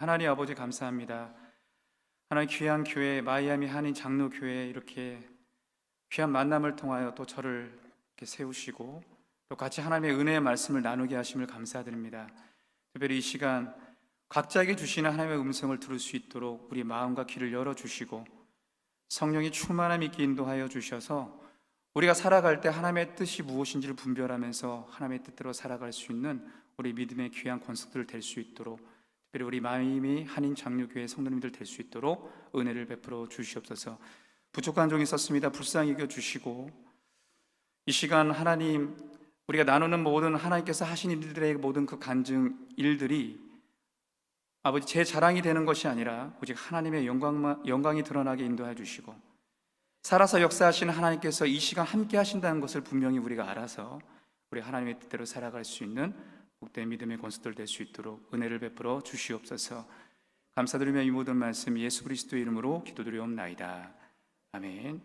하나님 아버지 감사합니다. 하나님 귀한 교회 마이애미 한인 장로교회 이렇게 귀한 만남을 통하여 또 저를 이렇게 세우시고 또 같이 하나님의 은혜의 말씀을 나누게 하심을 감사드립니다. 특별히 이 시간 각자에게 주시는 하나님의 음성을 들을 수 있도록 우리 마음과 귀를 열어주시고 성령이 충만함 있게 인도하여 주셔서 우리가 살아갈 때 하나님의 뜻이 무엇인지를 분별하면서 하나님의 뜻대로 살아갈 수 있는 우리 믿음의 귀한 권속들 될 수 있도록 특별히 우리 마이애미 한인 장로교회 성도님들 될 수 있도록 은혜를 베풀어 주시옵소서. 부족한 종이 있었습니다. 불쌍히 여겨 주시고 이 시간 하나님 우리가 나누는 모든 하나님께서 하신 일들의 모든 그 간증 일들이 아버지 제 자랑이 되는 것이 아니라 오직 하나님의 영광이 드러나게 인도해 주시고 살아서 역사하시는 하나님께서 이 시간 함께 하신다는 것을 분명히 우리가 알아서 우리 하나님의 뜻대로 살아갈 수 있는 복된 믿음의 권속들 될 수 있도록 은혜를 베풀어 주시옵소서. 감사드리며 이 모든 말씀 예수 그리스도의 이름으로 기도드리옵나이다. 아멘.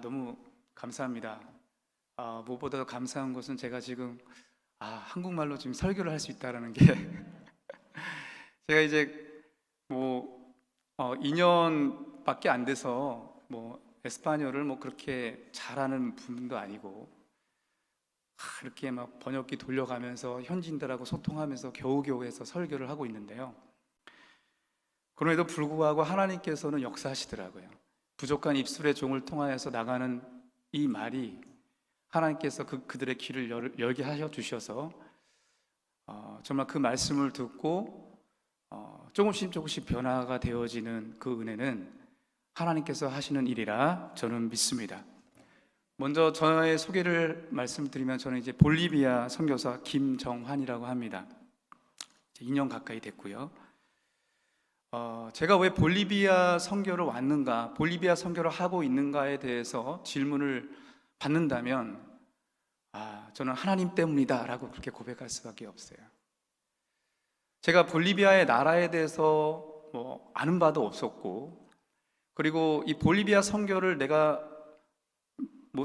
너무 감사합니다. 무엇보다도 감사한 것은 제가 지금 한국말로 지금 설교를 할 수 있다는 게 제가 이제 2년밖에 안 돼서 에스파뇰을 그렇게 잘하는 분도 아니고 이렇게 막 번역기 돌려가면서 현지인들하고 소통하면서 겨우겨우 해서 설교를 하고 있는데요. 그럼에도 불구하고 하나님께서는 역사하시더라고요. 부족한 입술의 종을 통하여서 나가는 이 말이 하나님께서 그들의 귀를 열게 하여 주셔서 정말 그 말씀을 듣고 조금씩 변화가 되어지는 그 은혜는 하나님께서 하시는 일이라 저는 믿습니다. 먼저 저의 소개를 말씀드리면 저는 이제 볼리비아 선교사 김정환이라고 합니다. 2년 가까이 됐고요. 제가 왜 볼리비아 선교를 왔는가, 볼리비아 선교를 하고 있는가에 대해서 질문을 받는다면 저는 하나님 때문이다 라고 그렇게 고백할 수밖에 없어요. 제가 볼리비아의 나라에 대해서 아는 바도 없었고, 그리고 이 볼리비아 선교를 내가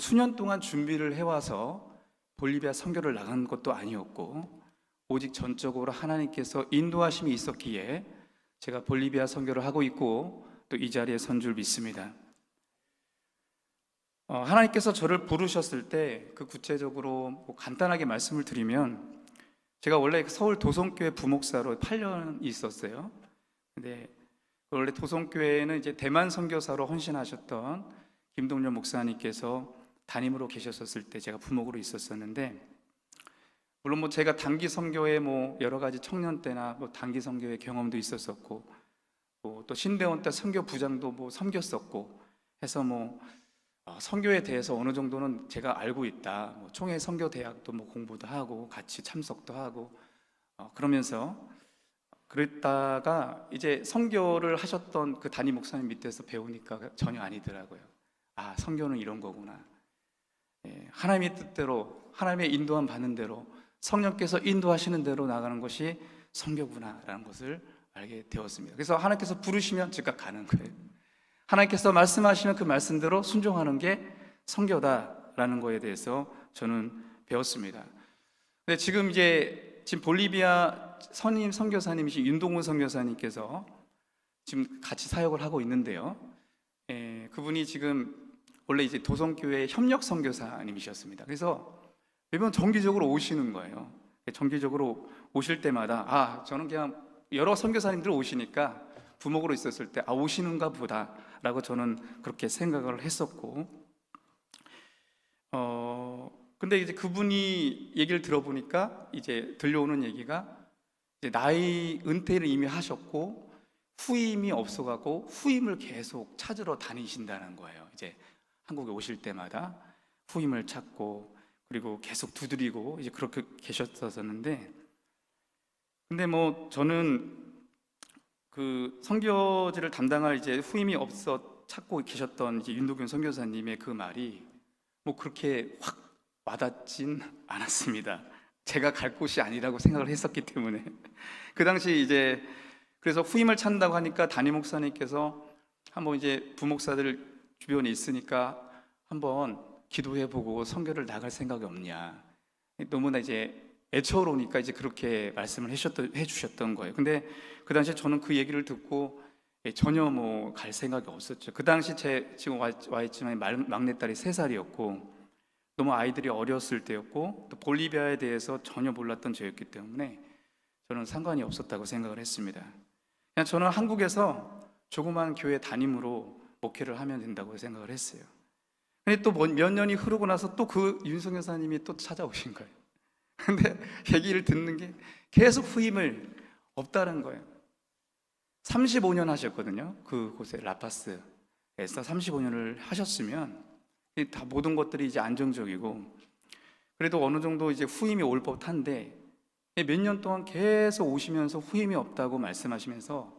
수년 동안 준비를 해와서 볼리비아 선교를 나간 것도 아니었고, 오직 전적으로 하나님께서 인도하심이 있었기에 제가 볼리비아 선교를 하고 있고 또 이 자리에 선 줄 믿습니다. 하나님께서 저를 부르셨을 때 그 구체적으로 간단하게 말씀을 드리면, 제가 원래 서울 도성교회 부목사로 8년 있었어요. 근데 원래 도성교회에는 이제 대만 선교사로 헌신하셨던 김동렬 목사님께서 담임으로 계셨었을 때 제가 부목으로 있었었는데, 물론 제가 단기 선교에 여러 가지 청년 때나 단기 선교의 경험도 있었었고, 또 신대원 때 선교 부장도 섬겼었고 해서 선교에 대해서 어느 정도는 제가 알고 있다. 총회 선교 대학도 공부도 하고 같이 참석도 하고 그러면서 그랬다가 이제 선교를 하셨던 그 담임 목사님 밑에서 배우니까 전혀 아니더라고요. 선교는 이런 거구나. 하나님의 뜻대로, 하나님의 인도함 받는 대로, 성령께서 인도하시는 대로 나가는 것이 선교구나라는 것을 알게 되었습니다. 그래서 하나님께서 부르시면 즉각 가는 거예요. 하나님께서 말씀하시는 그 말씀대로 순종하는 게 선교다라는 거에 대해서 저는 배웠습니다. 근데 지금 볼리비아 선임 선교사님이신 윤동훈 선교사님께서 지금 같이 사역을 하고 있는데요. 그분이 지금 원래 이제 도성교회 협력 선교사님이셨습니다. 그래서 매번 정기적으로 오시는 거예요. 정기적으로 오실 때마다 저는 그냥 여러 선교사님들 오시니까 부목으로 있었을 때 오시는가 보다라고 저는 그렇게 생각을 했었고, 근데 이제 그분이 얘기를 들어보니까 이제 들려오는 얘기가 이제 나이 은퇴를 이미 하셨고 후임이 없어가고 후임을 계속 찾으러 다니신다는 거예요. 이제 한국에 오실 때마다 후임을 찾고 그리고 계속 두드리고 이제 그렇게 계셨었는데, 근데 저는 그 선교지를 담당할 이제 후임이 없어 찾고 계셨던 이제 윤도균 선교사님의 그 말이 그렇게 확 와닿진 않았습니다. 제가 갈 곳이 아니라고 생각을 했었기 때문에 그 당시 이제 그래서 후임을 찾는다고 하니까 담임 목사님께서 한번 이제 부목사들 주변에 있으니까 한번 기도해보고 선교를 나갈 생각이 없냐. 너무나 이제 애처로우니까 이제 그렇게 말씀을 해주셨던 거예요. 근데 그 당시에 저는 그 얘기를 듣고 전혀 뭐 갈 생각이 없었죠. 그 당시 제 지금 와 있지만 막내딸이 3살이었고 너무 아이들이 어렸을 때였고 또 볼리비아에 대해서 전혀 몰랐던 저였기 때문에 저는 상관이 없었다고 생각을 했습니다. 그냥 저는 한국에서 조그만 교회 담임으로 목회를 하면 된다고 생각을 했어요. 근데 또 몇 년이 흐르고 나서 또 그 윤석 여사님이 또 찾아오신 거예요. 근데 얘기를 듣는 게 계속 후임을 없다는 거예요. 35년 하셨거든요. 그곳에 라파스에서 35년을 하셨으면 다 모든 것들이 이제 안정적이고 그래도 어느 정도 이제 후임이 올 법한데 몇 년 동안 계속 오시면서 후임이 없다고 말씀하시면서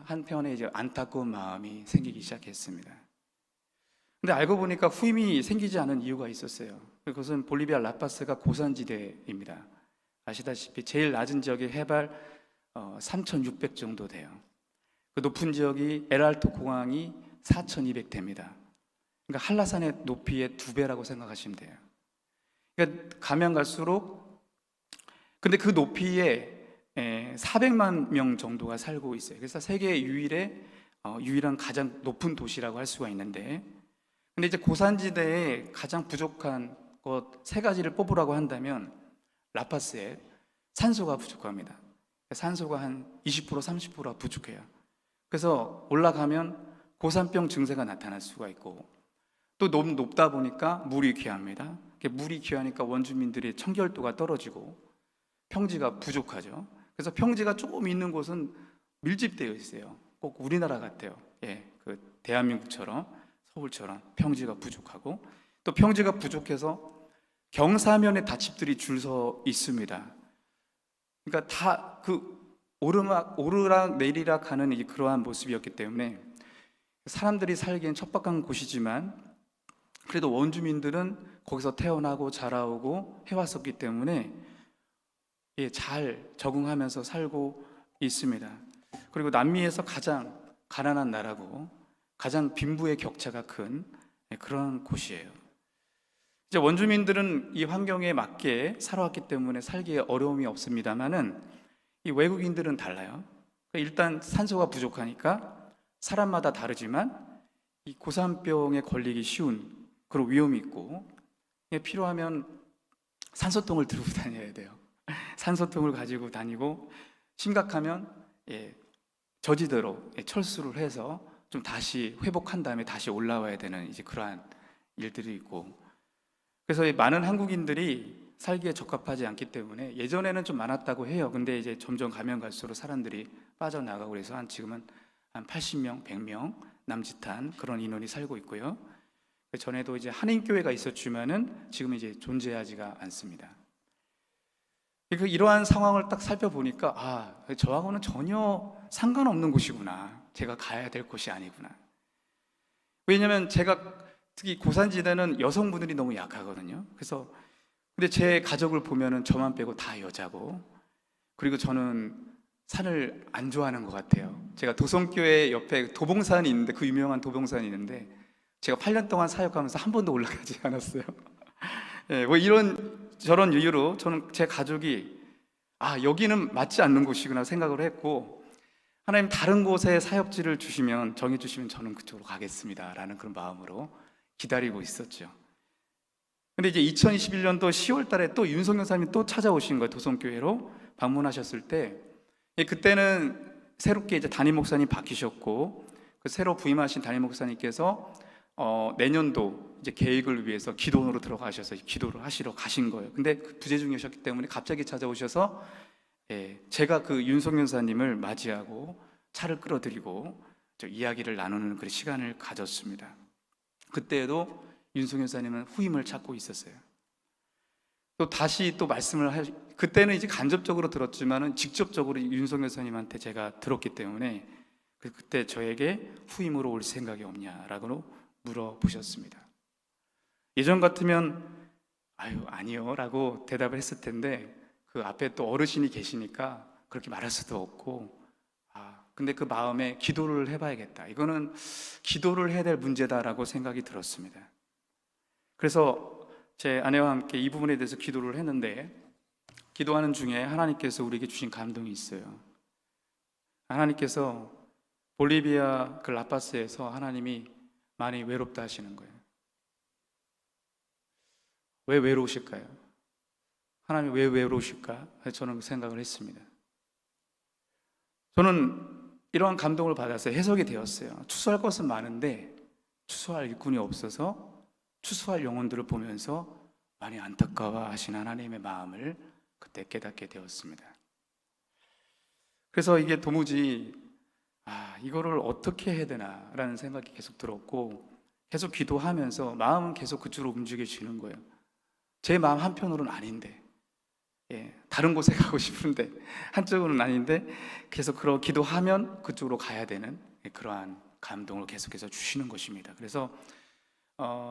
한편에 이제 안타까운 마음이 생기기 시작했습니다. 근데 알고 보니까 후임이 생기지 않은 이유가 있었어요. 그것은 볼리비아 라파스가 고산지대입니다. 아시다시피 제일 낮은 지역이 해발 3,600 정도 돼요. 그 높은 지역이 엘알토 공항이 4,200 됩니다. 그러니까 한라산의 높이의 2배라고 생각하시면 돼요. 그러니까 가면 갈수록 근데 그 높이에 400만 명 정도가 살고 있어요. 그래서 세계 유일한 가장 높은 도시라고 할 수가 있는데 근데 이제 고산지대에 가장 부족한 것 3가지를 뽑으라고 한다면 라파스에 산소가 부족합니다. 산소가 한 20% 30%가 부족해요. 그래서 올라가면 고산병 증세가 나타날 수가 있고 또 너무 높다 보니까 물이 귀합니다. 물이 귀하니까 원주민들의 청결도가 떨어지고 평지가 부족하죠. 그래서 평지가 조금 있는 곳은 밀집되어 있어요. 꼭 우리나라 같아요. 그 대한민국처럼 서울처럼 평지가 부족하고 또 평지가 부족해서 경사면에 다집들이 줄 서 있습니다. 그러니까 다 그 오르락 내리락 하는 그러한 모습이었기 때문에 사람들이 살기엔 척박한 곳이지만 그래도 원주민들은 거기서 태어나고 자라오고 해왔었기 때문에 잘 적응하면서 살고 있습니다. 그리고 남미에서 가장 가난한 나라고 가장 빈부의 격차가 큰 그런 곳이에요. 이제 원주민들은 이 환경에 맞게 살아왔기 때문에 살기에 어려움이 없습니다만은 이 외국인들은 달라요. 일단 산소가 부족하니까 사람마다 다르지만 이 고산병에 걸리기 쉬운 그런 위험이 있고 필요하면 산소통을 들고 다녀야 돼요. 산소통을 가지고 다니고 심각하면 저지대로 철수를 해서 좀 다시 회복한 다음에 다시 올라와야 되는 이제 그러한 일들이 있고 그래서 많은 한국인들이 살기에 적합하지 않기 때문에 예전에는 좀 많았다고 해요. 근데 이제 점점 가면 갈수록 사람들이 빠져나가고 그래서 지금은 한 80명, 100명 남짓한 그런 인원이 살고 있고요. 전에도 이제 한인교회가 있었지만은 지금 이제 존재하지가 않습니다. 이러한 상황을 딱 살펴보니까 저하고는 전혀 상관없는 곳이구나. 제가 가야 될 곳이 아니구나. 왜냐하면 제가 특히 고산지대는 여성분들이 너무 약하거든요. 그래서 근데 제 가족을 보면은 저만 빼고 다 여자고 그리고 저는 산을 안 좋아하는 것 같아요. 제가 도성교회 옆에 도봉산이 있는데 그 유명한 도봉산이 있는데 제가 8년 동안 사역하면서 한 번도 올라가지 않았어요. 뭐 이런 저런 이유로 저는 제 가족이 여기는 맞지 않는 곳이구나 생각을 했고 하나님 다른 곳에 사역지를 주시면 정해주시면 저는 그쪽으로 가겠습니다 라는 그런 마음으로 기다리고 있었죠. 근데 이제 2021년도 10월 달에 또 윤석 여사님이 또 찾아오신 거예요. 도성교회로 방문하셨을 때 그때는 새롭게 이제 담임 목사님 바뀌셨고 그 새로 부임하신 담임 목사님께서 내년도 이제 계획을 위해서 기도원으로 들어가셔서 기도를 하시러 가신 거예요. 근데 부재 중이셨기 때문에 갑자기 찾아오셔서 제가 그 윤석 여사님을 맞이하고 차를 끌어들이고 이야기를 나누는 그런 시간을 가졌습니다. 그때에도 윤석 여사님은 후임을 찾고 있었어요. 또 다시 또 그때는 이제 간접적으로 들었지만은 직접적으로 윤석 여사님한테 제가 들었기 때문에 그때 저에게 후임으로 올 생각이 없냐라고 물어보셨습니다. 예전 같으면 아니요 라고 대답을 했을 텐데 그 앞에 또 어르신이 계시니까 그렇게 말할 수도 없고 근데 그 마음에 기도를 해봐야겠다. 이거는 기도를 해야 될 문제다라고 생각이 들었습니다. 그래서 제 아내와 함께 이 부분에 대해서 기도를 했는데 기도하는 중에 하나님께서 우리에게 주신 감동이 있어요. 하나님께서 볼리비아 그 라파스에서 하나님이 많이 외롭다 하시는 거예요. 왜 외로우실까요? 하나님이 왜 외로우실까? 저는 그 생각을 했습니다. 저는 이러한 감동을 받아서 해석이 되었어요. 추수할 것은 많은데 추수할 일꾼이 없어서 추수할 영혼들을 보면서 많이 안타까워 하신 하나님의 마음을 그때 깨닫게 되었습니다. 그래서 이게 도무지 이거를 어떻게 해야 되나 라는 생각이 계속 들었고, 계속 기도하면서 마음은 계속 그쪽으로 움직여지는 거예요. 제 마음 한편으로는 아닌데, 다른 곳에 가고 싶은데 한쪽으로는 아닌데 계속 그런 기도하면 그쪽으로 가야 되는 그러한 감동을 계속해서 주시는 것입니다. 그래서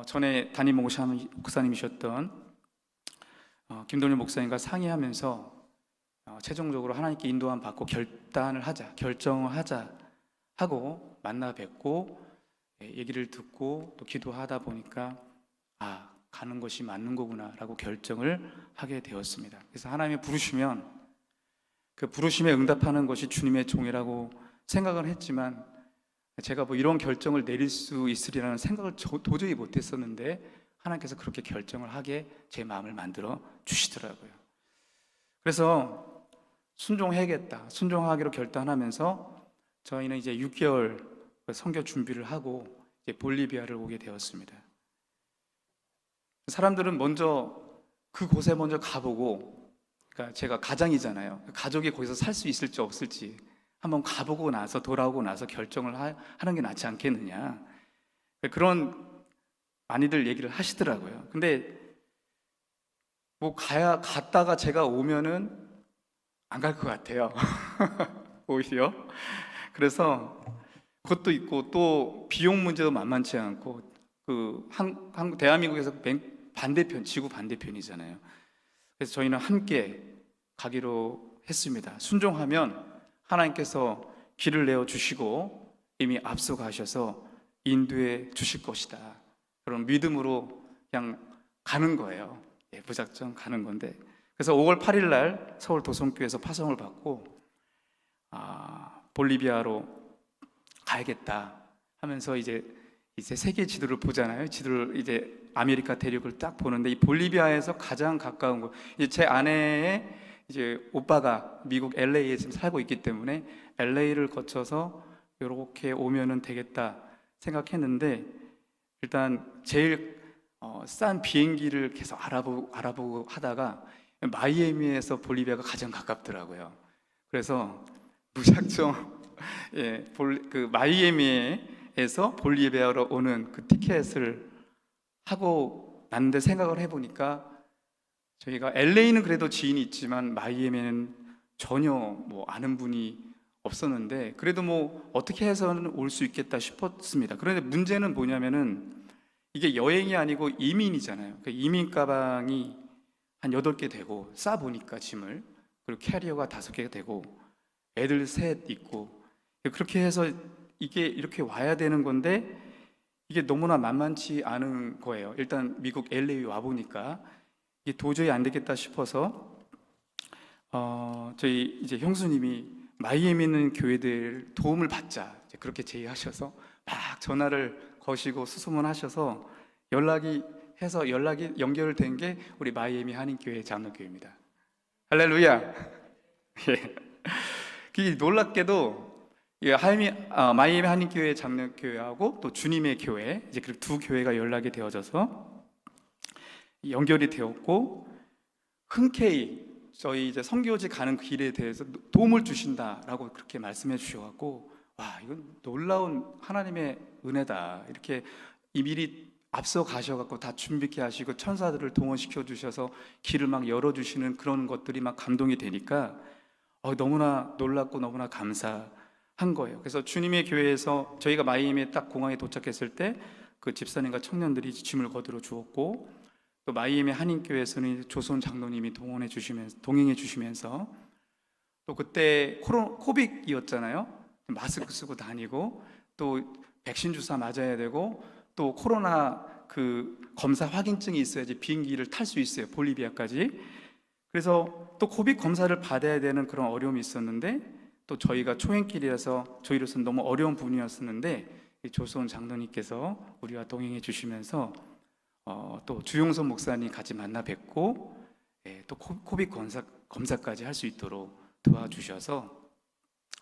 전에 담임 목사님이셨던 김동률 목사님과 상의하면서 최종적으로 하나님께 인도함 받고 결정을 하자 하고 만나 뵙고 얘기를 듣고 또 기도하다 보니까 가는 것이 맞는 거구나 라고 결정을 하게 되었습니다. 그래서 하나님이 부르시면 그 부르심에 응답하는 것이 주님의 종이라고 생각을 했지만, 제가 뭐 이런 결정을 내릴 수 있으리라는 생각을 도저히 못했었는데 하나님께서 그렇게 결정을 하게 제 마음을 만들어 주시더라고요. 그래서 순종하기로 결단하면서 저희는 이제 6개월 선교 준비를 하고 이제 볼리비아를 오게 되었습니다. 사람들은 먼저 그곳에 먼저 가보고, 그러니까 제가 가장이잖아요. 가족이 거기서 살 수 있을지 없을지 한번 가보고 나서 돌아오고 나서 결정을 하는 게 낫지 않겠느냐, 그런 많이들 얘기를 하시더라고요. 근데 뭐 갔다가 제가 오면은 안 갈 것 같아요. 오히려. 그래서 그것도 있고 또 비용 문제도 만만치 않고, 대한민국에서 지구 반대편이잖아요. 그래서 저희는 함께 가기로 했습니다. 순종하면 하나님께서 길을 내어 주시고 이미 앞서가셔서 인도해 주실 것이다, 그런 믿음으로 그냥 가는 거예요. 무작정 가는 건데, 그래서 5월 8일 날 서울 도성교회에서 파송을 받고 볼리비아로 가야겠다 하면서 이제 세계 지도를 보잖아요. 지도를 이제 아메리카 대륙을 딱 보는데, 이 볼리비아에서 가장 가까운 곳, 이제 제 아내의 이제 오빠가 미국 LA에 지금 살고 있기 때문에 LA를 거쳐서 이렇게 오면은 되겠다 생각했는데, 일단 제일 싼 비행기를 계속 알아보고 하다가 마이애미에서 볼리비아가 가장 가깝더라고요. 그래서 무작정 마이애미에서 볼리비아로 오는 그 티켓을 하고 났는데, 생각을 해보니까 저희가 LA는 그래도 지인이 있지만 마이애미는 전혀 뭐 아는 분이 없었는데, 그래도 뭐 어떻게 해서는 올 수 있겠다 싶었습니다. 그런데 문제는 뭐냐면은 이게 여행이 아니고 이민이잖아요. 그 이민 가방이 한 8개 되고, 싸보니까 짐을, 그리고 캐리어가 5개가 되고 애들 셋 있고, 그렇게 해서 이게 이렇게 와야 되는 건데 이게 너무나 만만치 않은 거예요. 일단 미국 LA 와 보니까 이게 도저히 안 되겠다 싶어서 저희 이제 형수님이 마이애미 있는 교회들 도움을 받자, 이제 그렇게 제의하셔서 막 전화를 거시고 수소문하셔서 연락이 연결된 게 우리 마이애미 한인교회 장로교회입니다. 할렐루야. 예. 그 놀랍게도 마이애미 한인교회 장로교회하고 또 주님의 교회, 이제 그 두 교회가 연락이 되어져서 연결이 되었고, 흔쾌히 저희 이제 선교지 가는 길에 대해서 도움을 주신다라고 그렇게 말씀해 주셔갖고, 이건 놀라운 하나님의 은혜다, 이렇게 미리 앞서 가셔갖고 다 준비케 하시고 천사들을 동원시켜 주셔서 길을 막 열어주시는 그런 것들이 막 감동이 되니까 너무나 놀랍고 너무나 감사한 거예요. 그래서 주님의 교회에서 저희가 마이애미에 딱 공항에 도착했을 때 그 집사님과 청년들이 짐을 거들어 주었고, 또 마이애미 한인교회에서는 조선 장로님이 동행해 주시면서 또 그때 코빅이었잖아요. 마스크 쓰고 다니고 또 백신 주사 맞아야 되고 또 코로나 그 검사 확인증이 있어야지 비행기를 탈 수 있어요, 볼리비아까지. 그래서 또 코빅 검사를 받아야 되는 그런 어려움이 있었는데, 또 저희가 초행길이라서 저희로서는 너무 어려운 부분이었었는데, 이 조수원 장로님께서 우리와 동행해 주시면서 또 주용선 목사님 같이 만나 뵙고, 또 코빅 검사까지 할 수 있도록 도와주셔서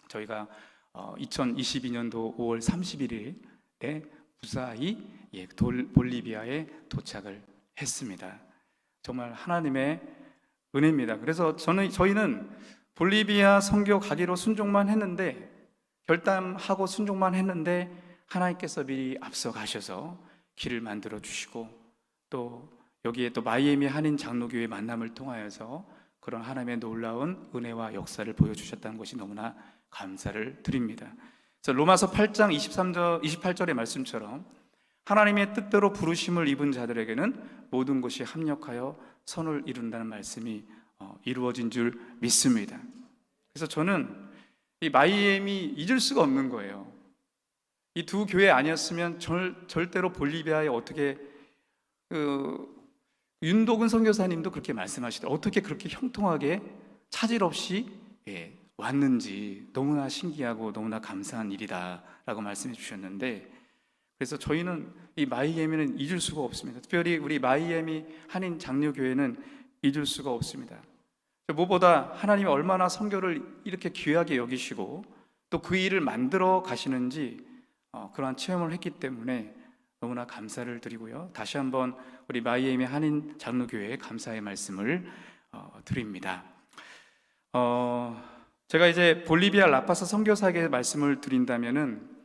저희가 2022년도 5월 31일에 무사히 볼리비아에 도착을 했습니다. 정말 하나님의 은혜입니다. 그래서 저희는 볼리비아 선교 가기로 순종만 했는데, 결단하고 순종만 했는데 하나님께서 미리 앞서 가셔서 길을 만들어 주시고, 또 여기에 또 마이애미 한인 장로교회 만남을 통하여서 그런 하나님의 놀라운 은혜와 역사를 보여주셨다는 것이 너무나 감사를 드립니다. 그래서 로마서 8장 28절의 말씀처럼 하나님의 뜻대로 부르심을 입은 자들에게는 모든 것이 합력하여 선을 이룬다는 말씀이 이루어진 줄 믿습니다. 그래서 저는 이 마이애미 잊을 수가 없는 거예요. 이 두 교회 아니었으면 절대로 볼리비아에 어떻게 윤도근 선교사님도 그렇게 말씀하시더라고요. 어떻게 그렇게 형통하게 차질 없이 왔는지 너무나 신기하고 너무나 감사한 일이다라고 말씀해 주셨는데, 그래서 저희는 이 마이애미는 잊을 수가 없습니다. 특별히 우리 마이애미 한인 장로교회는 잊을 수가 없습니다. 무엇보다 하나님이 얼마나 선교를 이렇게 귀하게 여기시고 또 그 일을 만들어 가시는지 그러한 체험을 했기 때문에 너무나 감사를 드리고요. 다시 한번 우리 마이애미 한인 장로교회에 감사의 말씀을 드립니다. 제가 이제 볼리비아 라파사 선교사에게 말씀을 드린다면은,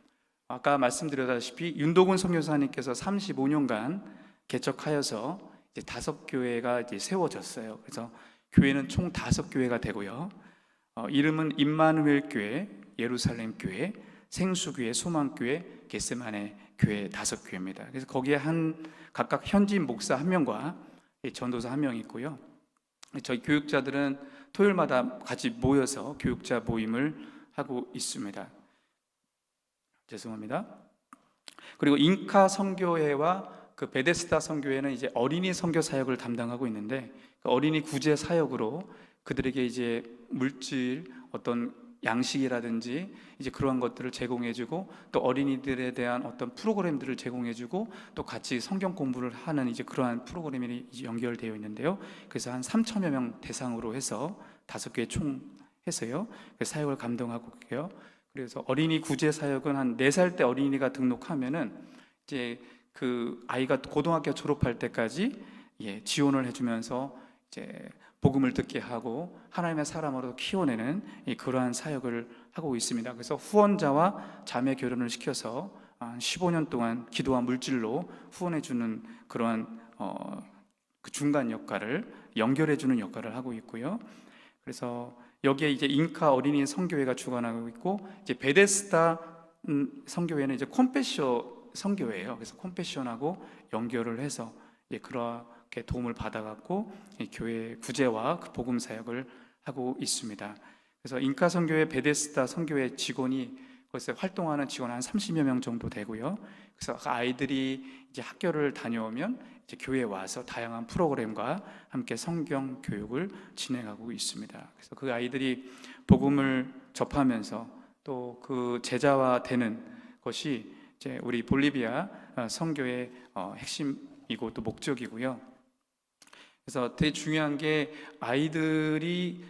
아까 말씀드렸다시피 윤도근 선교사님께서 35년간 개척하여서 이제 5교회가 이제 세워졌어요. 그래서 교회는 총 5교회가 되고요. 이름은 임마누엘 교회, 예루살렘 교회, 생수교회, 소망교회, 겟세마네 교회 5교회입니다. 그래서 거기에 각각 현지인 목사 1명과 전도사 1명이 있고요. 저희 교육자들은 토요일마다 같이 모여서 교육자 모임을 하고 있습니다. 죄송합니다. 그리고 인카 선교회와 그 베데스다 선교회는 이제 어린이 선교 사역을 담당하고 있는데, 그 어린이 구제 사역으로 그들에게 이제 물질, 어떤 양식이라든지 이제 그러한 것들을 제공해주고, 또 어린이들에 대한 어떤 프로그램들을 제공해주고, 또 같이 성경 공부를 하는 이제 그러한 프로그램이 이제 연결되어 있는데요. 그래서 한 3천여 명 대상으로 해서 5교회 총 해서요, 그 사역을 감당하고 있고요. 그래서 어린이 구제 사역은 한 4살 때 어린이가 등록하면은 이제 그 아이가 고등학교 졸업할 때까지 지원을 해주면서 이제 복음을 듣게 하고 하나님의 사람으로 키워내는 그러한 사역을 하고 있습니다. 그래서 후원자와 자매 결혼을 시켜서 한 15년 동안 기도와 물질로 후원해주는 그러한 그 중간 역할을, 연결해주는 역할을 하고 있고요. 그래서 여기에 이제 인카 어린이 선교회가 주관하고 있고, 이제 베데스다 선교회는 이제 컴패션 선교회예요. 그래서 컴패션하고 연결을 해서 그렇게 도움을 받아갖고 교회 구제와 그 복음 사역을 하고 있습니다. 그래서 인카 선교회, 베데스다 선교회 직원이 거기서 활동하는 직원 한 30여 명 정도 되고요. 그래서 아이들이 이제 학교를 다녀오면 이제 교회에 와서 다양한 프로그램과 함께 성경 교육을 진행하고 있습니다. 그래서 그 아이들이 복음을 접하면서 또 그 제자화 되는 것이 이제 우리 볼리비아 선교의 핵심이고 또 목적이고요. 그래서 되게 중요한 게, 아이들이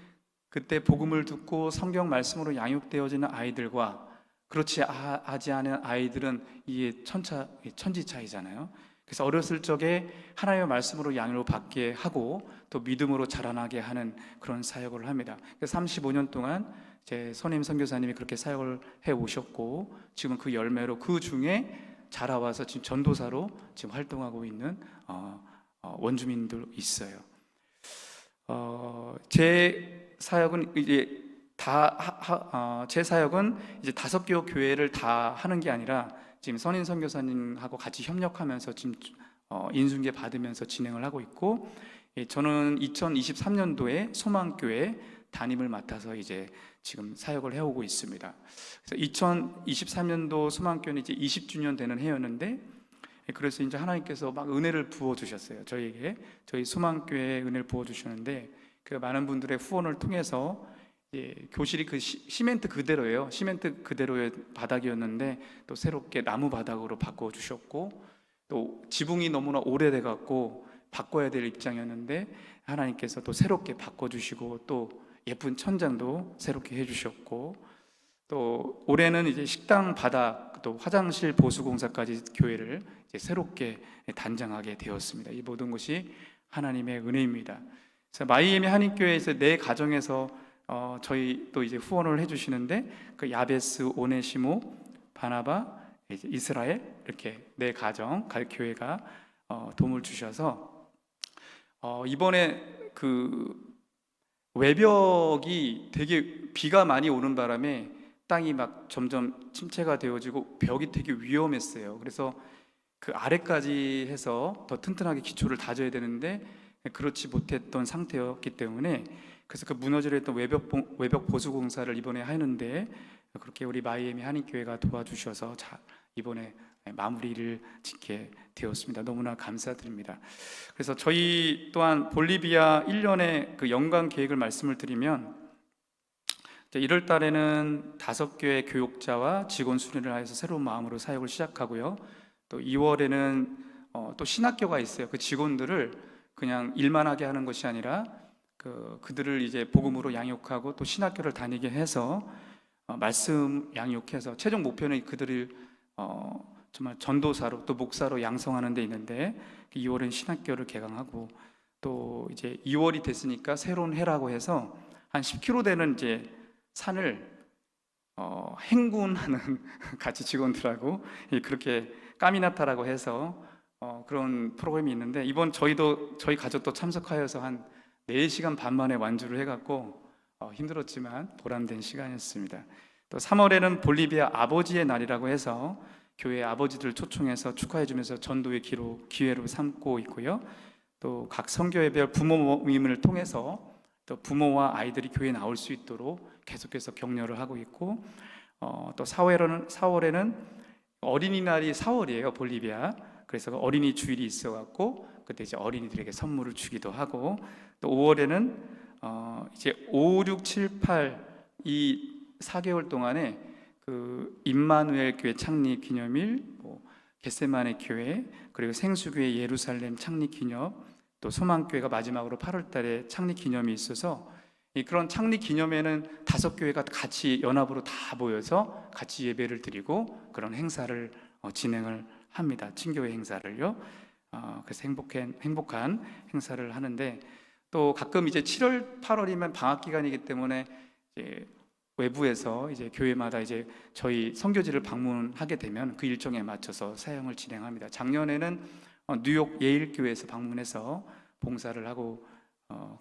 그때 복음을 듣고 성경 말씀으로 양육되어지는 아이들과 그렇지 하지 않은 아이들은 이게 천지 차이잖아요. 그래서 어렸을 적에 하나님의 말씀으로 양육을 받게 하고 또 믿음으로 자라나게 하는 그런 사역을 합니다. 그래서 35년 동안 제 선임 선교사님이 그렇게 사역을 해 오셨고, 지금 그 열매로 그 중에 자라와서 지금 전도사로 지금 활동하고 있는 원주민들 있어요. 제 사역은 이제 제 사역은 이제 5개 교회를 다 하는 게 아니라 지금 선임 선교사님하고 같이 협력하면서 지금 인수인계 받으면서 진행을 하고 있고, 저는 2023년도에 소망교회 담임을 맡아서 이제 지금 사역을 해오고 있습니다. 그래서 2023년도 소망교회는 이제 20주년 되는 해였는데, 그래서 이제 하나님께서 막 은혜를 부어 주셨어요. 저희에게, 저희 소망교회에 은혜를 부어 주셨는데, 그 많은 분들의 후원을 통해서 교실이 그 시멘트 그대로예요. 시멘트 그대로의 바닥이었는데 또 새롭게 나무 바닥으로 바꿔 주셨고, 또 지붕이 너무나 오래돼 갖고 바꿔야 될 입장이었는데 하나님께서 또 새롭게 바꿔 주시고, 또 예쁜 천장도 새롭게 해 주셨고, 또 올해는 이제 식당 바닥 또 화장실 보수 공사까지 교회를 이제 새롭게 단장하게 되었습니다. 이 모든 것이 하나님의 은혜입니다. 그래서 마이애미 한인교회에서 내 가정에서 저희 또 이제 후원을 해주시는데, 그 야베스, 오네시모, 바나바, 이제 이스라엘, 이렇게 네 가정 교회가 도움을 주셔서 이번에 그 외벽이 되게 비가 많이 오는 바람에 땅이 막 점점 침체가 되어지고 벽이 되게 위험했어요. 그래서 그 아래까지 해서 더 튼튼하게 기초를 다져야 되는데 그렇지 못했던 상태였기 때문에, 그래서 그 무너지려 했던 외벽 보수 공사를 이번에 하는데, 그렇게 우리 마이애미 한인교회가 도와주셔서 이번에 마무리를 짓게 되었습니다. 너무나 감사드립니다. 그래서 저희 또한 볼리비아 1년의 그 연간 계획을 말씀을 드리면, 1월 달에는 5교회 교육자와 직원 수련을 하여서 새로운 마음으로 사역을 시작하고요. 또 2월에는 또 신학교가 있어요. 그 직원들을 그냥 일만 하게 하는 것이 아니라 그들을 이제 복음으로 양육하고 또 신학교를 다니게 해서 말씀 양육해서 최종 목표는 그들을 정말 전도사로 또 목사로 양성하는 데 있는데, 2월엔 신학교를 개강하고, 또 이제 2월이 됐으니까 새로운 해라고 해서 한 10km 되는 이제 산을 행군하는 같이 직원들하고 그렇게 까미나타라고 해서 그런 프로그램이 있는데, 이번 저희 가족도 참석하여서 한 4시간 반 만에 완주를 해갖고 힘들었지만 보람된 시간이었습니다. 또 3월에는 볼리비아 아버지의 날이라고 해서 교회 아버지들 초청해서 축하해주면서 전도의 기회로 삼고 있고요. 또 각 선교회별 부모 모임을 통해서 또 부모와 아이들이 교회에 나올 수 있도록 계속해서 격려를 하고 있고, 또 4월에는 어린이날이 4월이에요, 볼리비아. 그래서 어린이 주일이 있어갖고 그때 이제 어린이들에게 선물을 주기도 하고, 또 5월에는 이제 5, 6, 7, 8 이 4개월 동안에 그 임마누엘 교회 창립 기념일, 겟세마네 교회, 그리고 생수교회 예루살렘 창립 기념, 또 소망교회가 마지막으로 8월 달에 창립 기념이 있어서, 그런 창립 기념에는 5교회가 같이 연합으로 다 모여서 같이 예배를 드리고 그런 행사를 진행을 합니다. 친교회 행사를요. 그래서 행복한 행사를 하는데, 또 가끔 이제 7월, 8월이면 방학 기간이기 때문에 이제 외부에서 이제 교회마다 이제 저희 선교지를 방문하게 되면 그 일정에 맞춰서 사역을 진행합니다. 작년에는 뉴욕 예일교회에서 방문해서 봉사를 하고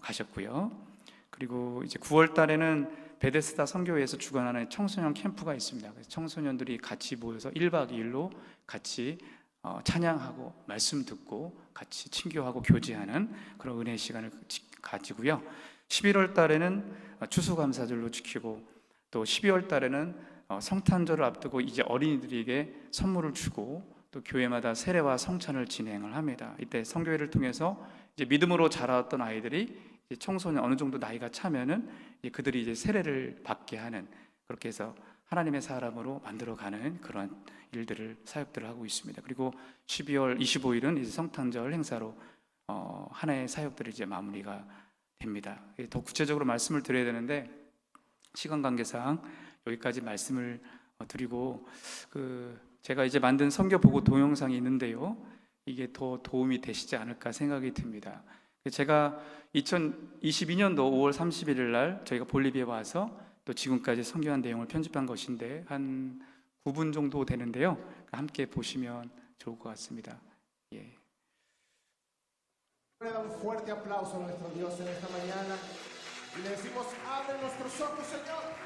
가셨고요. 그리고 이제 9월 달에는 베데스다 선교회에서 주관하는 청소년 캠프가 있습니다. 그래서 청소년들이 같이 모여서 1박 2일로 같이 찬양하고 말씀 듣고 같이 친교하고 교제하는 그런 은혜의 시간을 가지고요. 11월 달에는 추수감사절로 지키고, 또 12월 달에는 성탄절을 앞두고 이제 어린이들에게 선물을 주고, 또 교회마다 세례와 성찬을 진행을 합니다. 이때 선교회를 통해서 이제 믿음으로 자라왔던 아이들이 이제 청소년 어느 정도 나이가 차면은 그들이 이제 세례를 받게 하는, 그렇게 해서 하나님의 사람으로 만들어가는 그런 일들을 사역들을 하고 있습니다. 그리고 12월 25일은 이제 성탄절 행사로 하나의 사역들이 이제 마무리가 됩니다. 더 구체적으로 말씀을 드려야 되는데 시간 관계상 여기까지 말씀을 드리고, 제가 이제 만든 선교 보고 동영상이 있는데요, 이게 더 도움이 되시지 않을까 생각이 듭니다. 제가 2022년도 5월 31일 날 저희가 볼리비아에 와서 또 지금까지 선교한 내용을 편집한 것인데 한 9분 정도 되는데요, 함께 보시면 좋을 것 같습니다. 예. Un fuerte aplauso a nuestro Dios en esta mañana y le decimos: abre nuestros ojos, Señor.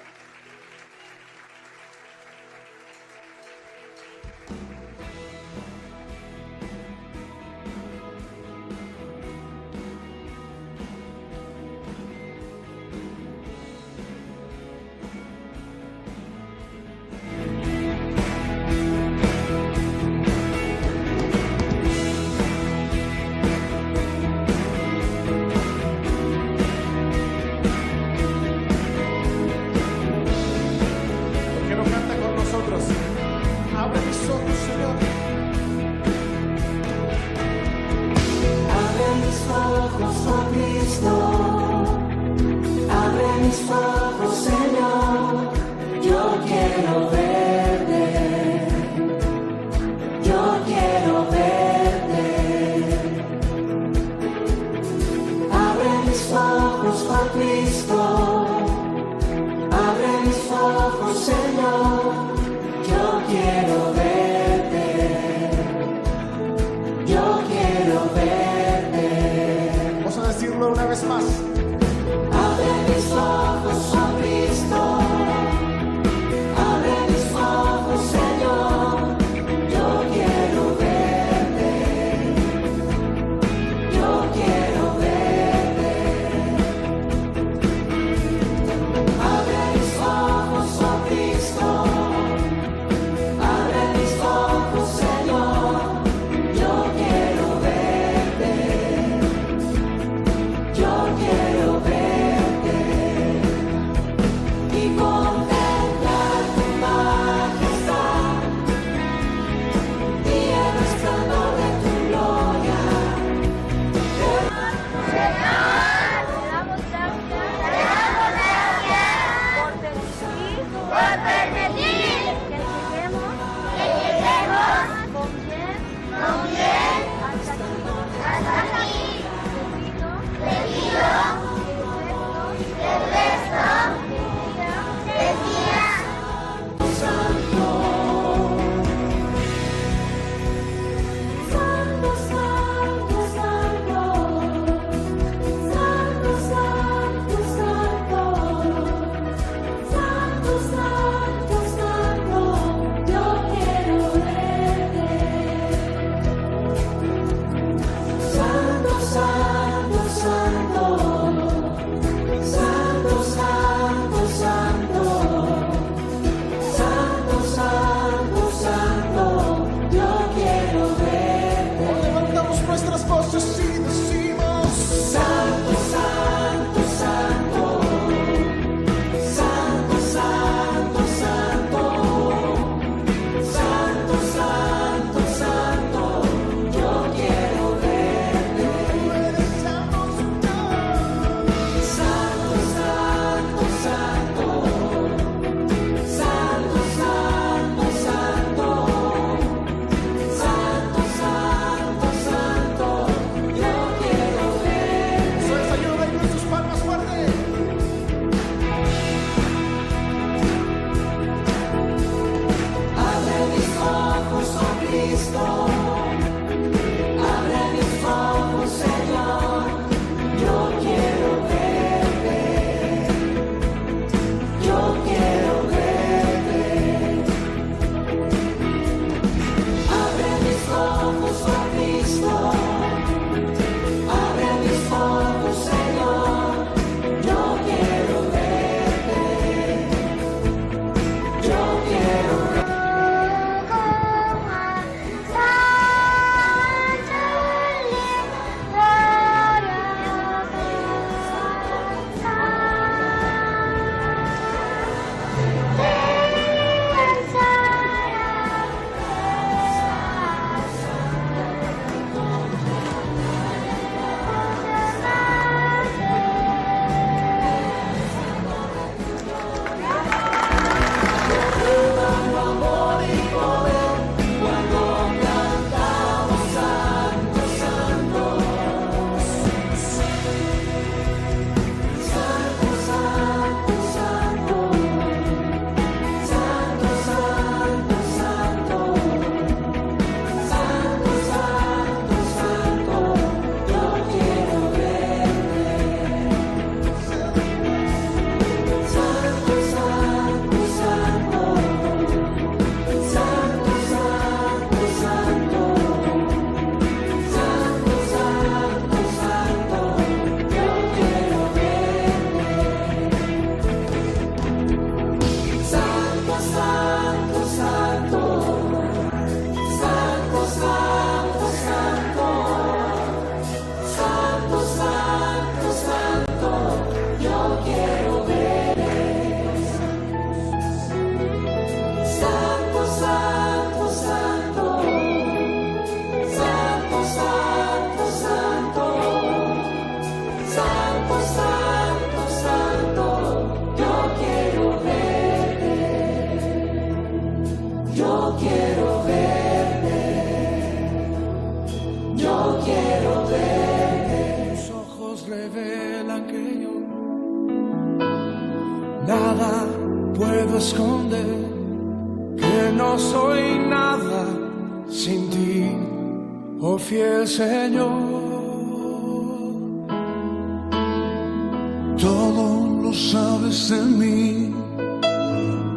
Cristo, abre mis ojos, Señor, yo quiero verte, yo quiero verte. Abre mis ojos, Juan Cristo, abre mis ojos, Señor, yo quiero verte, yo quiero verte. Vamos a decirlo una vez más. Abre mis ojos, oh Cristo, abre mis ojos, Señor, yo quiero verte, yo quiero verte. Abre mis ojos, oh Cristo, abre mis ojos, Señor, yo quiero verte, yo quiero verte y contemplar tu majestad y el resplandor de tu gloria. Señor, te damos gracias por permitir que lleguemos con bien hasta aquí, debido el resto del día. Santo, Santo, Santo, Santo, Santo, Santo, Santo, Santo, Santo, esconder que no soy nada sin ti, oh fiel Señor. Todo lo sabes de mí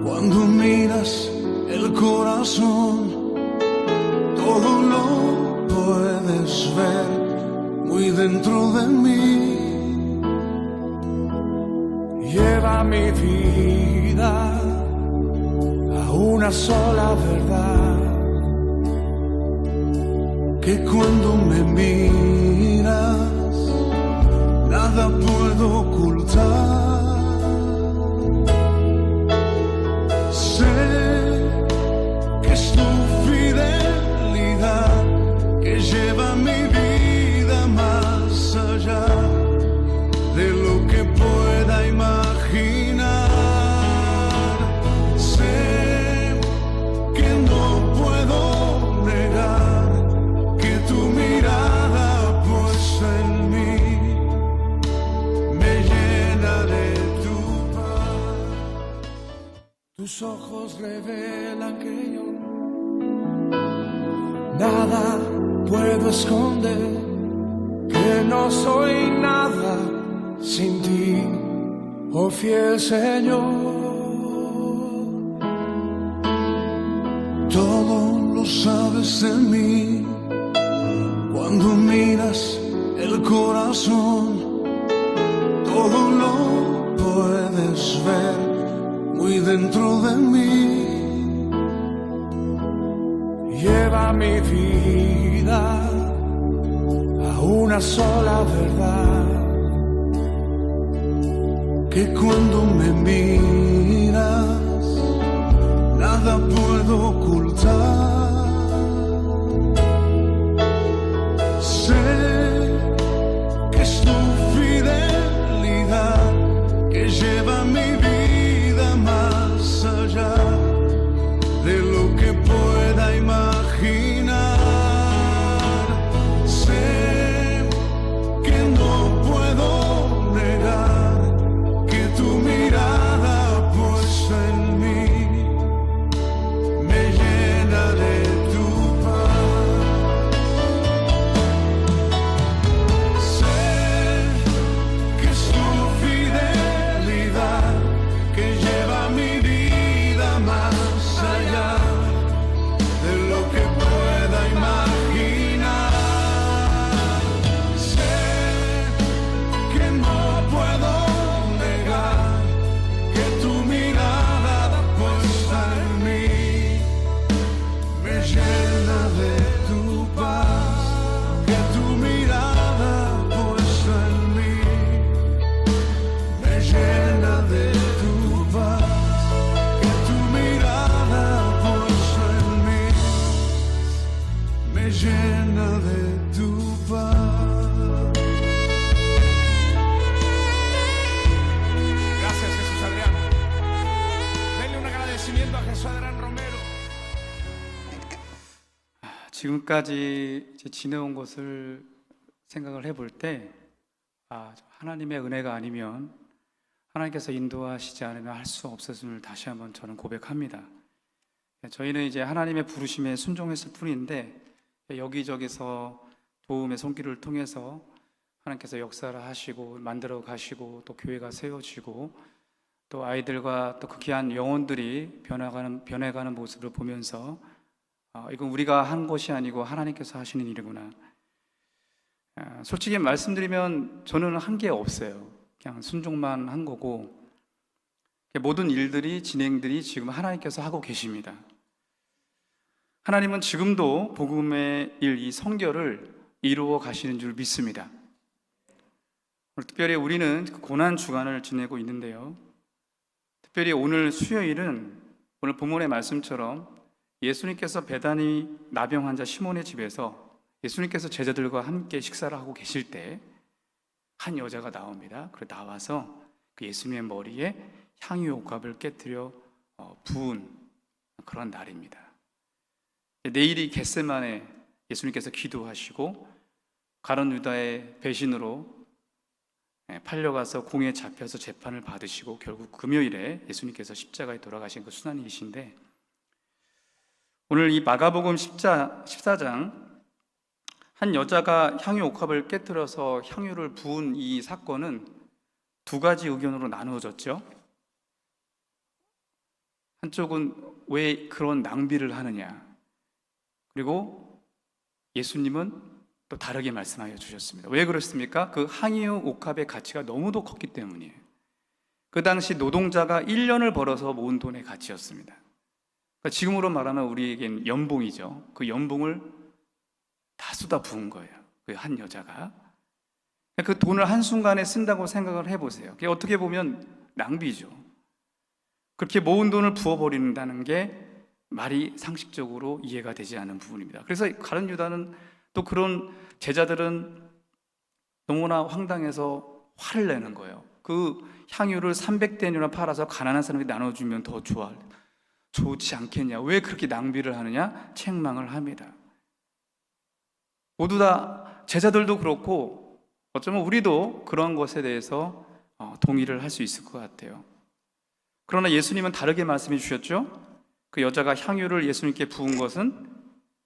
cuando miras el corazón, todo lo puedes ver muy dentro de mí. Lleva mi vida a una sola verdad, que cuando me miras nada puedo ocultar. Sé que es tu fidelidad que lleva mi vida más allá de lo que pueda imaginar. Sé que no puedo negar que tu mirada puesta en mí me llena de tu paz. Tus ojos revelan que yo nada puedo esconder, que no soy nada sin ti, oh fiel Señor. Todo lo sabes de mí cuando miras el corazón, todo lo puedes ver muy dentro de mí. Lleva mi vida a una sola verdad, que cuando me miras nada puedo ocultar. Sé que es tu fidelidad que lleva mi vida más allá de lo que pueda imaginar. Sé que no puedo negar que tu mirada puesta en mí me llena de tu paz. Sé que es tu fidelidad que lleva mi vida más allá de lo que pueda imaginar. Sé que no puedo negar que tu mirada puesta en mí me llena de tu paz, que tu mirada puesta en mí me llena de tu paz, que tu mirada puesta en mí me llena de tu paz. Gracias, Jesús Adrián. Denle un agradecimiento a Jesús Adrián Romero. 지금까지 이제 지내온 것을 생각을 해볼 때, 하나님의 은혜가 아니면, 하나님께서 인도하시지 않으면 할 수 없었음을 다시 한번 저는 고백합니다. 저희는 이제 하나님의 부르심에 순종했을 뿐인데, 여기저기서 도움의 손길을 통해서 하나님께서 역사를 하시고 만들어 가시고, 또 교회가 세워지고, 또 아이들과 또 그 귀한 영혼들이 변해가는 모습을 보면서 이건 우리가 한 것이 아니고 하나님께서 하시는 일이구나. 솔직히 말씀드리면 저는 한 게 없어요. 그냥 순종만 한 거고, 모든 일들이 진행들이 지금 하나님께서 하고 계십니다. 하나님은 지금도 복음의 일, 이 성결을 이루어 가시는 줄 믿습니다. 특별히 우리는 고난 주간을 지내고 있는데요, 특별히 오늘 수요일은 오늘 본문의 말씀처럼 예수님께서 베다니 나병 환자 시몬의 집에서 예수님께서 제자들과 함께 식사를 하고 계실 때 한 여자가 나옵니다. 그래 나와서 그 예수님의 머리에 향유옥합을 깨뜨려 부은 그런 날입니다. 내일이 겟세마네 예수님께서 기도하시고 가룟 유다의 배신으로 팔려가서 공에 잡혀서 재판을 받으시고 결국 금요일에 예수님께서 십자가에 돌아가신 그 순환이신데, 오늘 이 마가복음 14장 한 여자가 향유 옥합을 깨뜨려서 향유를 부은 이 사건은 두 가지 의견으로 나누어졌죠. 한쪽은 왜 그런 낭비를 하느냐, 그리고 예수님은 또 다르게 말씀하여 주셨습니다. 왜 그렇습니까? 그 향유 옥합의 가치가 너무도 컸기 때문이에요. 그 당시 노동자가 1년을 벌어서 모은 돈의 가치였습니다. 그러니까 지금으로 말하면 우리에겐 연봉이죠. 그 연봉을 다 쏟아 부은 거예요, 그 한 여자가. 그 돈을 한순간에 쓴다고 생각을 해보세요. 그게 어떻게 보면 낭비죠. 그렇게 모은 돈을 부어버린다는 게 말이 상식적으로 이해가 되지 않는 부분입니다. 그래서 가룟 유다는, 또 그런 제자들은 너무나 황당해서 화를 내는 거예요. 그 향유를 300데나리온 팔아서 가난한 사람에게 나눠주면 더 좋지 않겠냐, 왜 그렇게 낭비를 하느냐, 책망을 합니다. 모두 다, 제자들도 그렇고 어쩌면 우리도 그런 것에 대해서 동의를 할 수 있을 것 같아요. 그러나 예수님은 다르게 말씀해 주셨죠. 그 여자가 향유를 예수님께 부은 것은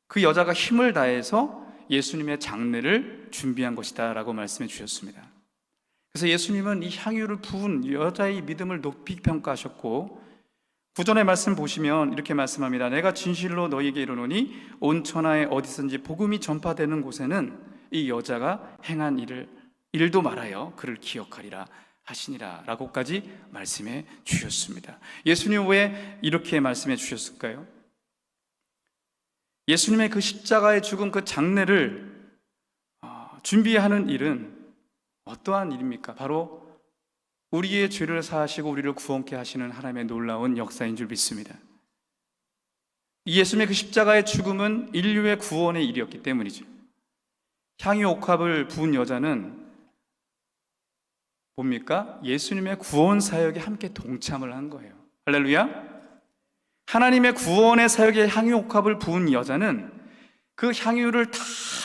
그 여자가 힘을 다해서 예수님의 장례를 준비한 것이다 라고 말씀해 주셨습니다. 그래서 예수님은 이 향유를 부은 여자의 믿음을 높이 평가하셨고, 구전의 말씀 보시면 이렇게 말씀합니다. 내가 진실로 너희에게 이르노니 온 천하에 어디선지 복음이 전파되는 곳에는 이 여자가 행한 일도 말하여 그를 기억하리라 하시니라 라고까지 말씀해 주셨습니다. 예수님 왜 이렇게 말씀해 주셨을까요? 예수님의 그 십자가에 죽은 그 장례를 준비하는 일은 어떠한 일입니까? 바로 우리의 죄를 사하시고 우리를 구원케 하시는 하나님의 놀라운 역사인 줄 믿습니다. 예수님의 그 십자가의 죽음은 인류의 구원의 일이었기 때문이죠. 향유 옥합을 부은 여자는 뭡니까? 예수님의 구원 사역에 함께 동참을 한 거예요. 할렐루야. 하나님의 구원의 사역에 향유 옥합을 부은 여자는 그 향유를 다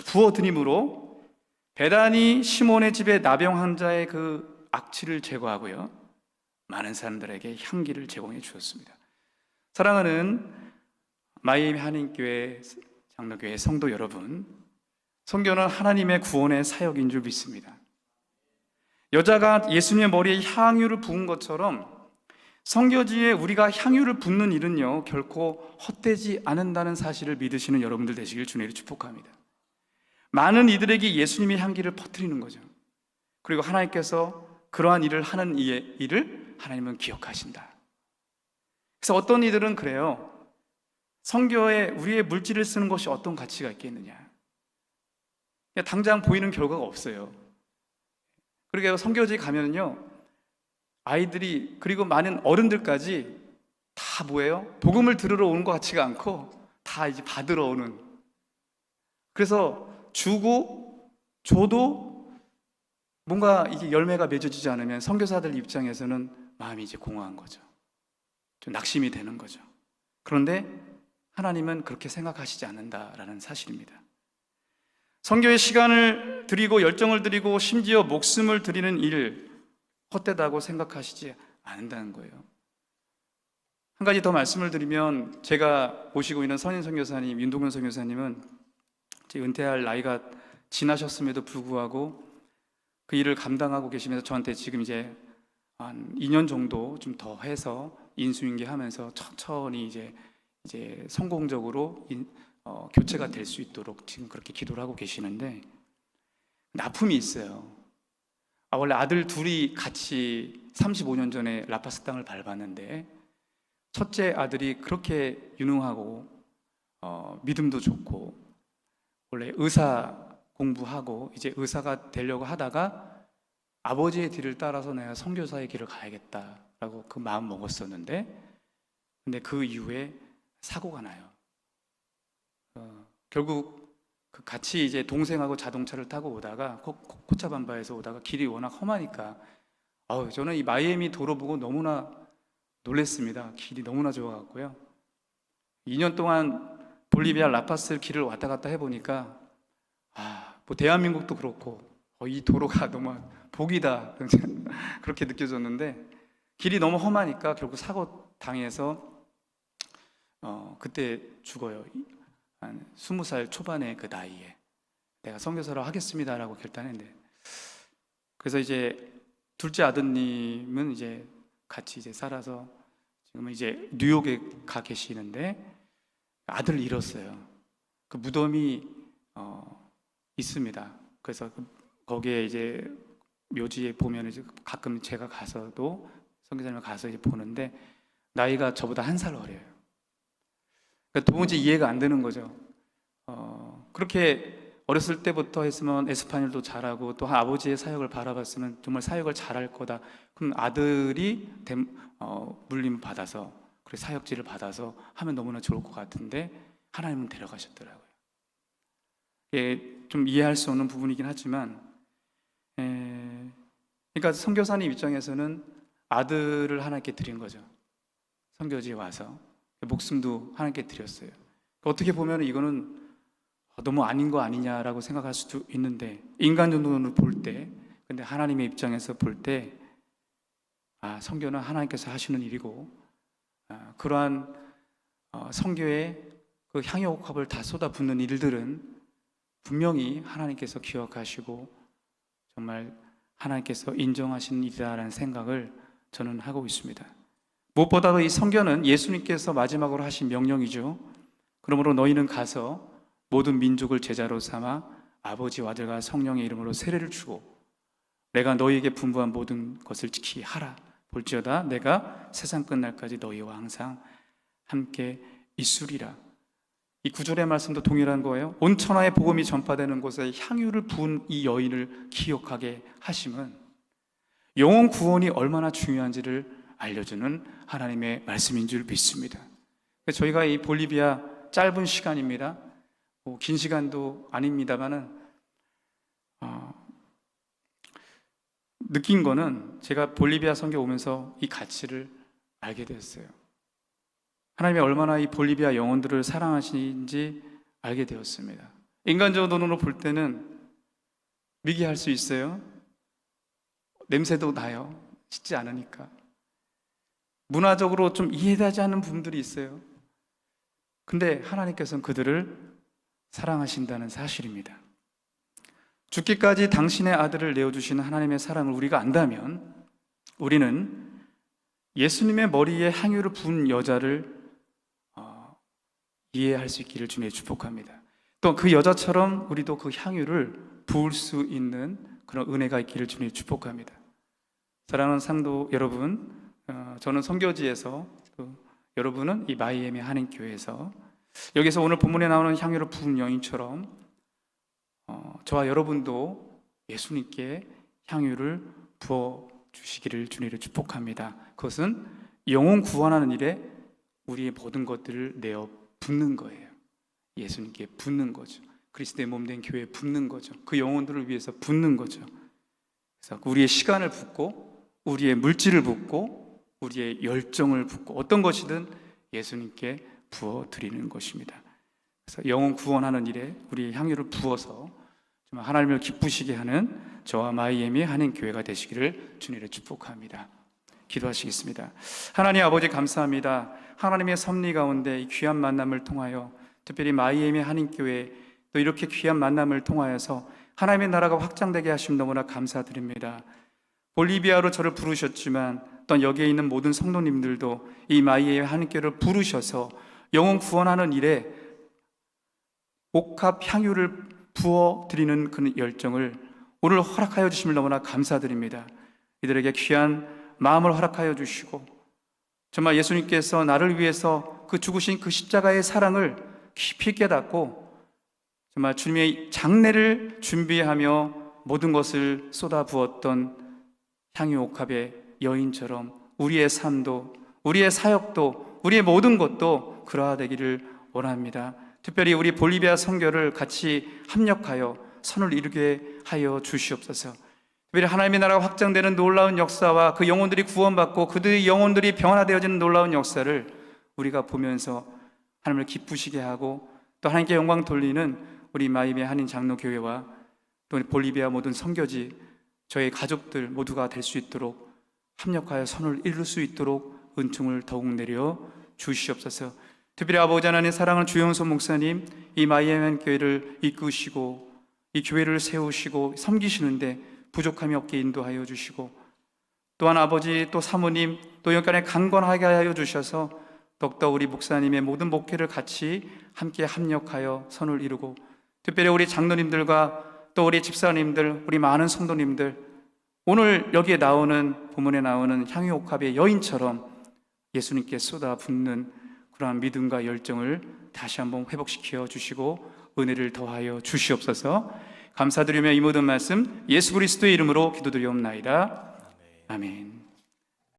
부어드림으로 베다니 시몬의 집에 나병 환자의 그 악취를 제거하고요, 많은 사람들에게 향기를 제공해 주었습니다. 사랑하는 마이애미 한인교회 장로교회 성도 여러분, 선교는 하나님의 구원의 사역인 줄 믿습니다. 여자가 예수님의 머리에 향유를 부은 것처럼 선교지에 우리가 향유를 붓는 일은요, 결코 헛되지 않는다는 사실을 믿으시는 여러분들 되시길 주님으로 축복합니다. 많은 이들에게 예수님의 향기를 퍼뜨리는 거죠. 그리고 하나님께서 그러한 일을 하는 이의 일을 하나님은 기억하신다. 그래서 어떤 이들은 그래요. 선교에 우리의 물질을 쓰는 것이 어떤 가치가 있겠느냐, 그냥 당장 보이는 결과가 없어요. 그러게 선교지에 가면은요, 아이들이 그리고 많은 어른들까지 다 뭐예요? 복음을 들으러 오는 것 같지가 않고 다 이제 받으러 오는. 그래서 주고 줘도 뭔가 이게 열매가 맺어지지 않으면 선교사들 입장에서는 마음이 이제 공허한 거죠. 좀 낙심이 되는 거죠. 그런데 하나님은 그렇게 생각하시지 않는다라는 사실입니다. 선교의 시간을 드리고 열정을 드리고 심지어 목숨을 드리는 일, 헛되다고 생각하시지 않는다는 거예요. 한 가지 더 말씀을 드리면, 제가 모시고 있는 선인 선교사님, 윤동현 선교사님은 이제 은퇴할 나이가 지나셨음에도 불구하고 그 일을 감당하고 계시면서 저한테 지금 이제 한 2년 정도 좀 더 해서 인수인계하면서 천천히 이제 성공적으로 교체가 될 수 있도록 지금 그렇게 기도를 하고 계시는데, 납품이 있어요. 원래 아들 둘이 같이 35년 전에 라파스 땅을 밟았는데, 첫째 아들이 그렇게 유능하고 믿음도 좋고 원래 의사 공부하고 이제 의사가 되려고 하다가 아버지의 뒤를 따라서 내가 선교사의 길을 가야겠다라고 그 마음 먹었었는데, 근데 그 이후에 사고가 나요. 결국 그 같이 이제 동생하고 자동차를 타고 오다가 코차밤바에서 오다가 길이 워낙 험하니까 저는 이 마이애미 도로 보고 너무나 놀랬습니다. 길이 너무나 좋아갖고요. 2년 동안 볼리비아 라파스 길을 왔다 갔다 해보니까 뭐 대한민국도 그렇고 이 도로가 너무 복이다 그렇게 느껴졌는데 길이 너무 험하니까 결국 사고 당해서 그때 죽어요. 한 20살 초반의 그 나이에 내가 선교사를 하겠습니다라고 결단했는데, 그래서 이제 둘째 아드님은 이제 같이 이제 살아서 지금은 이제 뉴욕에 가 계시는데 아들을 잃었어요. 그 무덤이 있습니다. 그래서 거기에 이제 묘지에 보면 이제 가끔 제가 가서도 선교사님을 가서 이제 보는데 나이가 저보다 1살 어려요. 그러니까 도무지 이해가 안 되는 거죠. 그렇게 어렸을 때부터 했으면 에스파뇰도 잘하고 또 아버지의 사역을 바라봤으면 정말 사역을 잘할 거다. 그럼 아들이 물림 받아서 그리고 사역지를 받아서 하면 너무나 좋을 것 같은데 하나님은 데려가셨더라고요. 예, 좀 이해할 수 없는 부분이긴 하지만, 그러니까 선교사님 입장에서는 아들을 하나님께 드린 거죠. 선교지에 와서 목숨도 하나님께 드렸어요. 어떻게 보면 이거는 너무 아닌 거 아니냐라고 생각할 수도 있는데, 인간적 눈으로 볼 때, 근데 하나님의 입장에서 볼 때, 선교는 하나님께서 하시는 일이고, 그러한 선교의 그 향유옥합을 다 쏟아붓는 일들은 분명히 하나님께서 기억하시고 정말 하나님께서 인정하시는 일이라는 생각을 저는 하고 있습니다. 무엇보다도 이 선교는 예수님께서 마지막으로 하신 명령이죠. 그러므로 너희는 가서 모든 민족을 제자로 삼아 아버지와 아들과 성령의 이름으로 세례를 주고 내가 너희에게 분부한 모든 것을 지키게 하라. 볼지어다 내가 세상 끝날까지 너희와 항상 함께 있으리라. 이 9절의 말씀도 동일한 거예요. 온 천하의 복음이 전파되는 곳에 향유를 부은 이 여인을 기억하게 하심은 영혼 구원이 얼마나 중요한지를 알려주는 하나님의 말씀인 줄 믿습니다. 저희가 이 볼리비아 짧은 시간입니다. 긴 시간도 아닙니다만은 느낀 거는 제가 볼리비아 선교 오면서 이 가치를 알게 되었어요. 하나님이 얼마나 이 볼리비아 영혼들을 사랑하시는지 알게 되었습니다. 인간적 눈으로 볼 때는 미개할 수 있어요. 냄새도 나요. 씻지 않으니까. 문화적으로 좀 이해되지 않는 부분들이 있어요. 근데 하나님께서는 그들을 사랑하신다는 사실입니다. 죽기까지 당신의 아들을 내어주시는 하나님의 사랑을 우리가 안다면 우리는 예수님의 머리에 향유를 부은 여자를 이해할 수 있기를 주님의 축복합니다. 또 그 여자처럼 우리도 그 향유를 부을 수 있는 그런 은혜가 있기를 주님의 축복합니다. 사랑하는 상도 여러분, 저는 선교지에서 또 여러분은 이 마이애미 한인교회에서 여기서 오늘 본문에 나오는 향유를 부은 여인처럼 저와 여러분도 예수님께 향유를 부어 주시기를 주님을 축복합니다. 그것은 영혼 구원하는 일에 우리의 모든 것들을 내어 붓는 거예요. 예수님께 붓는 거죠. 그리스도의 몸된 교회에 붓는 거죠. 그 영혼들을 위해서 붓는 거죠. 그래서 우리의 시간을 붓고 우리의 물질을 붓고 우리의 열정을 붓고 어떤 것이든 예수님께 부어 드리는 것입니다. 그래서 영혼 구원하는 일에 우리의 향유를 부어서 정말 하나님을 기쁘시게 하는 저와 마이애미 한인교회가 되시기를 주님을 축복합니다. 기도하시겠습니다. 하나님 아버지 감사합니다. 하나님의 섭리 가운데 이 귀한 만남을 통하여 특별히 마이애미 한인교회 또 이렇게 귀한 만남을 통하여서 하나님의 나라가 확장되게 하심 너무나 감사드립니다. 볼리비아로 저를 부르셨지만 또 여기에 있는 모든 성도님들도 이 마이애미 한인교회를 부르셔서 영혼 구원하는 일에 옥합 향유를 부어드리는 그 열정을 오늘 허락하여 주심을 너무나 감사드립니다. 이들에게 귀한 마음을 허락하여 주시고 정말 예수님께서 나를 위해서 그 죽으신 그 십자가의 사랑을 깊이 깨닫고 정말 주님의 장례를 준비하며 모든 것을 쏟아 부었던 향유 옥합의 여인처럼 우리의 삶도 우리의 사역도 우리의 모든 것도 그러하되기를 원합니다. 특별히 우리 볼리비아 선교를 같이 협력하여 선을 이루게 하여 주시옵소서. 특별히 하나님의 나라가 확장되는 놀라운 역사와 그 영혼들이 구원받고 그들의 영혼들이 변화되어지는 놀라운 역사를 우리가 보면서 하나님을 기쁘시게 하고 또 하나님께 영광 돌리는 우리 마이애미 한인 장로교회와 또 볼리비아 모든 선교지 저희 가족들 모두가 될 수 있도록 합력하여 선을 이룰 수 있도록 은총을 더욱 내려 주시옵소서. 특별히 아버지 하나님 사랑하는 주영선 목사님, 이 마이애민 교회를 이끄시고 이 교회를 세우시고 섬기시는데 부족함이 없게 인도하여 주시고, 또한 아버지 또 사모님 또 여기까지 강건하게 하여 주셔서 더욱더 우리 목사님의 모든 목회를 같이 함께 합력하여 선을 이루고, 특별히 우리 장로님들과 또 우리 집사님들, 우리 많은 성도님들, 오늘 여기에 나오는 본문에 나오는 향유옥합의 여인처럼 예수님께 쏟아붓는 그러한 믿음과 열정을 다시 한번 회복시켜 주시고 은혜를 더하여 주시옵소서. 감사드리며 이 모든 말씀 예수 그리스도의 이름으로 기도드리옵나이다. 아멘.